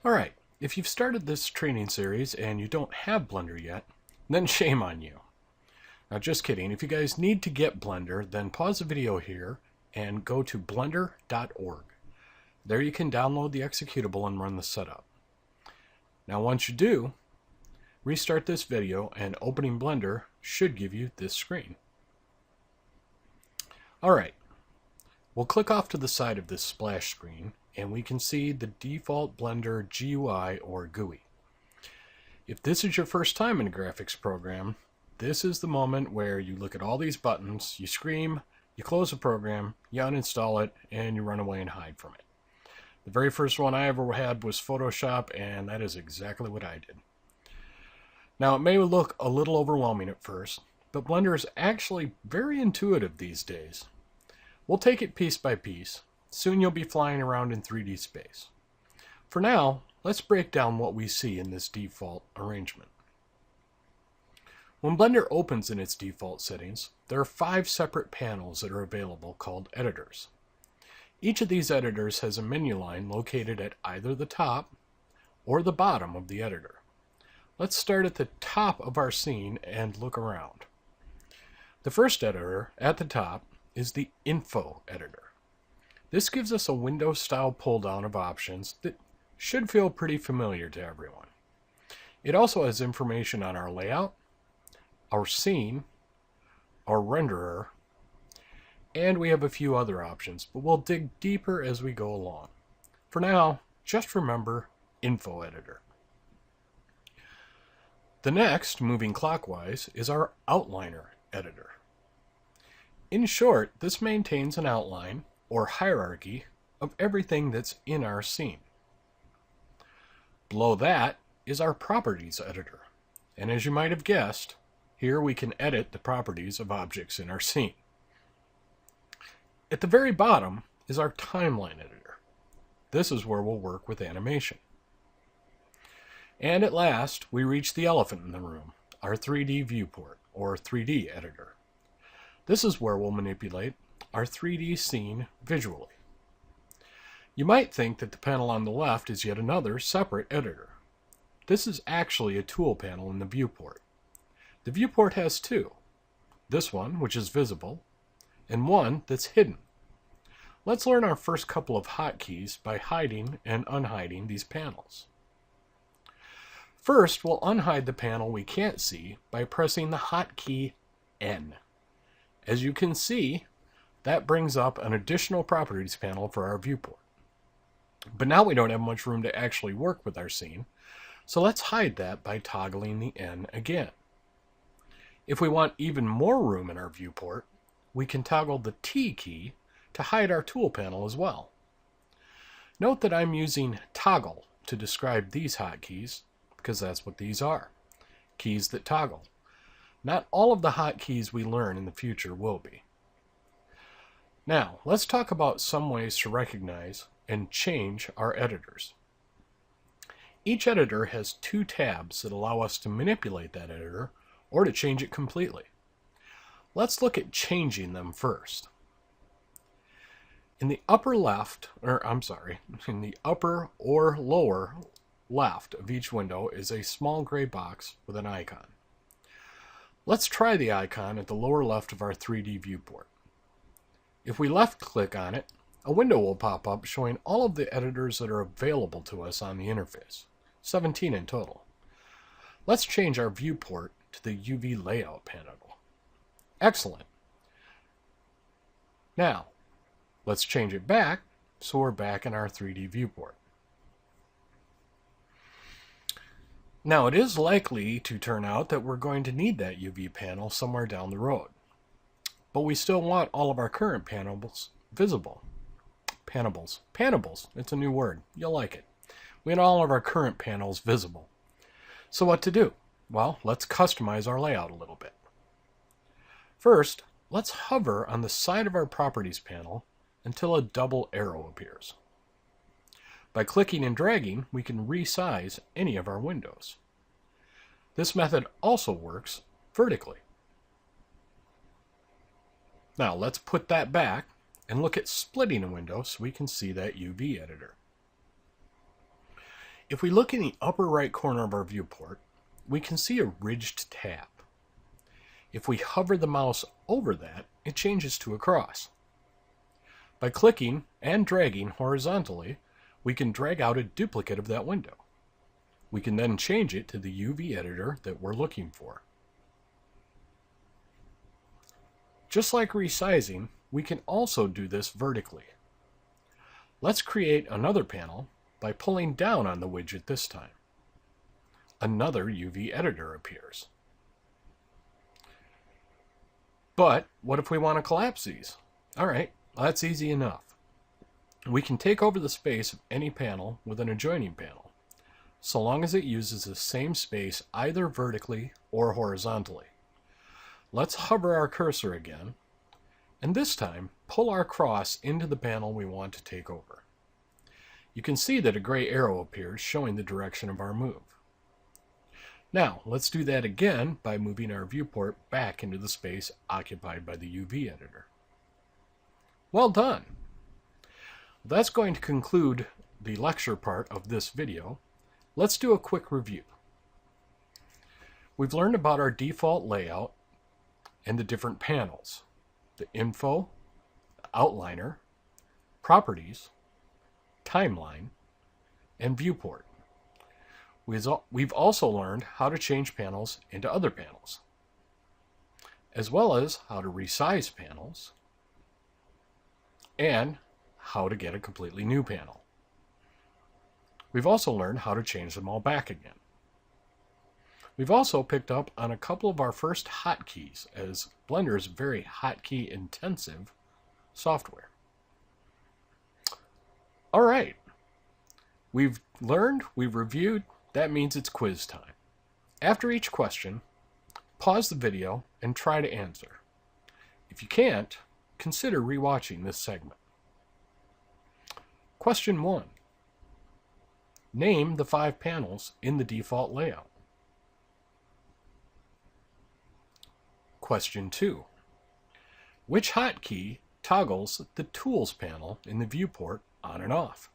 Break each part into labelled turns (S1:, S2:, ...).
S1: Alright, if you've started this training series and you don't have Blender yet, then shame on you. Now just kidding, if you guys need to get Blender, then pause the video here and go to blender.org. There you can download the executable and run the setup. Now once you do, restart this video and opening Blender should give you this screen. Alright, we'll click off to the side of this splash screen and we can see the default Blender GUI or GUI. If this is your first time in a graphics program, this is the moment where you look at all these buttons, you scream, you close the program, you uninstall it, and you run away and hide from it. The very first one I ever had was Photoshop, and that is exactly what I did. Now it may look a little overwhelming at first, but Blender is actually very intuitive these days. We'll take it piece by piece. Soon you'll be flying around in 3D space. For now, let's break down what we see in this default arrangement. When Blender opens in its default settings, there are 5 separate panels that are available called editors. Each of these editors has a menu line located at either the top or the bottom of the editor. Let's start at the top of our scene and look around. The first editor at the top is the Info editor. This gives us a window-style pull-down of options that should feel pretty familiar to everyone. It also has information on our layout, our scene, our renderer, and we have a few other options, but we'll dig deeper as we go along. For now, just remember Info editor. The next, moving clockwise, is our Outliner editor. In short, this maintains an outline or hierarchy of everything that's in our scene. Below that is our Properties editor, and as you might have guessed, here we can edit the properties of objects in our scene. At the very bottom is our Timeline editor. This is where we'll work with animation. And at last, we reach the elephant in the room, our 3D viewport, or 3D editor. This is where we'll manipulate our 3D scene visually. You might think that the panel on the left is yet another separate editor. This is actually a tool panel in the viewport. The viewport has 2. This one, which is visible, and one that's hidden. Let's learn our first couple of hotkeys by hiding and unhiding these panels. First, we'll unhide the panel we can't see by pressing the hotkey N. As you can see, that brings up an additional properties panel for our viewport. But now we don't have much room to actually work with our scene, so let's hide that by toggling the N again. If we want even more room in our viewport, we can toggle the T key to hide our tool panel as well. Note that I'm using toggle to describe these hotkeys because that's what these are, keys that toggle. Not all of the hotkeys we learn in the future will be. Now, let's talk about some ways to recognize and change our editors. Each editor has 2 tabs that allow us to manipulate that editor or to change it completely. Let's look at changing them first. In the upper or lower left of each window is a small gray box with an icon. Let's try the icon at the lower left of our 3D viewport. If we left click on it, a window will pop up showing all of the editors that are available to us on the interface, 17 in total. Let's change our viewport to the UV layout panel. Excellent. Now, let's change it back so we're back in our 3D viewport. Now, it is likely to turn out that we're going to need that UV panel somewhere down the road. But we still want all of our current panels visible. Panables, it's a new word. You'll like it. We want all of our current panels visible. So what to do? Well, let's customize our layout a little bit. First, let's hover on the side of our Properties panel until a double arrow appears. By clicking and dragging, we can resize any of our windows. This method also works vertically. Now let's put that back and look at splitting a window so we can see that UV editor. If we look in the upper right corner of our viewport, we can see a ridged tab. If we hover the mouse over that, it changes to a cross. By clicking and dragging horizontally, we can drag out a duplicate of that window. We can then change it to the UV editor that we're looking for. Just like resizing, we can also do this vertically. Let's create another panel by pulling down on the widget this time. Another UV editor appears. But what if we want to collapse these? All right, that's easy enough. We can take over the space of any panel with an adjoining panel, so long as it uses the same space either vertically or horizontally. Let's hover our cursor again, and this time pull our cross into the panel we want to take over. You can see that a gray arrow appears showing the direction of our move. Now, let's do that again by moving our viewport back into the space occupied by the UV editor. Well done! That's going to conclude the lecture part of this video. Let's do a quick review. We've learned about our default layout and the different panels: the info, the outliner, properties, timeline, and viewport. We've also learned how to change panels into other panels, as well as how to resize panels and how to get a completely new panel. We've also learned how to change them all back again. We've also picked up on a couple of our first hotkeys, as Blender is very hotkey intensive software. All right, we've learned, we've reviewed, that means it's quiz time. After each question, pause the video and try to answer. If you can't, consider rewatching this segment. Question 1. Name the 5 panels in the default layout. Question 2. Which hotkey toggles the Tools panel in the viewport on and off?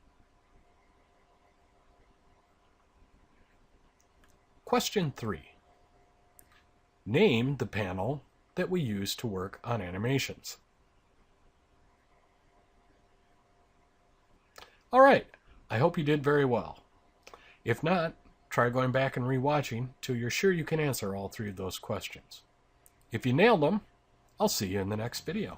S1: Question 3. Name the panel that we use to work on animations. All right, I hope you did very well. If not, try going back and rewatching till you're sure you can answer all 3 of those questions. If you nailed them, I'll see you in the next video.